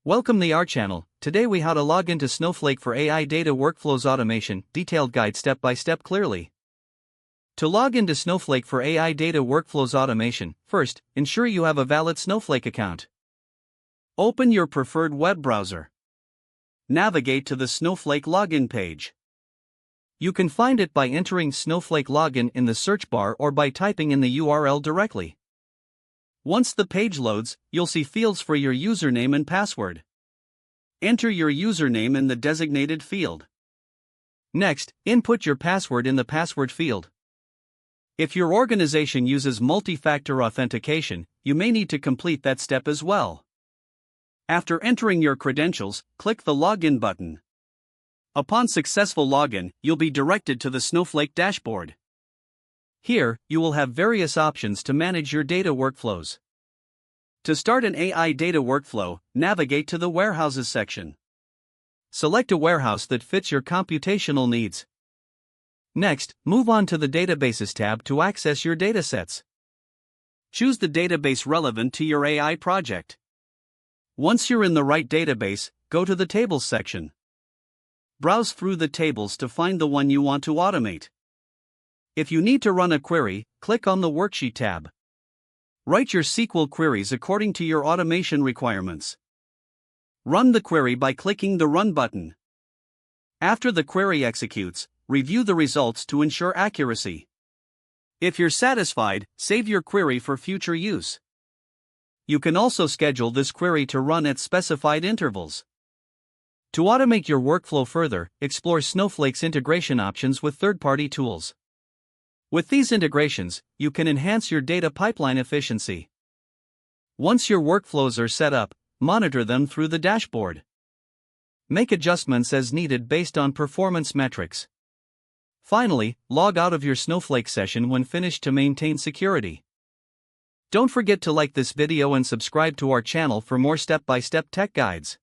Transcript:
Welcome to our channel. Today we how to log into Snowflake for AI data workflows automation, detailed guide step by step clearly. To log into Snowflake for AI data workflows automation, first, ensure you have a valid Snowflake account. Open your preferred web browser. Navigate to the Snowflake login page. You can find it by entering Snowflake login in the search bar or by typing in the URL directly. Once the page loads, you'll see fields for your username and password. Enter your username in the designated field. Next, input your password in the password field. If your organization uses multi-factor authentication, you may need to complete that step as well. After entering your credentials, click the Login button. Upon successful login, you'll be directed to the Snowflake dashboard. Here, you will have various options to manage your data workflows. To start an AI data workflow, navigate to the Warehouses section. Select a warehouse that fits your computational needs. Next, move on to the Databases tab to access your datasets. Choose the database relevant to your AI project. Once you're in the right database, go to the Tables section. Browse through the tables to find the one you want to automate. If you need to run a query, click on the Worksheet tab. Write your SQL queries according to your automation requirements. Run the query by clicking the Run button. After the query executes, review the results to ensure accuracy. If you're satisfied, save your query for future use. You can also schedule this query to run at specified intervals. To automate your workflow further, explore Snowflake's integration options with third-party tools. With these integrations, you can enhance your data pipeline efficiency. Once your workflows are set up, monitor them through the dashboard. Make adjustments as needed based on performance metrics. Finally, log out of your Snowflake session when finished to maintain security. Don't forget to like this video and subscribe to our channel for more step-by-step tech guides.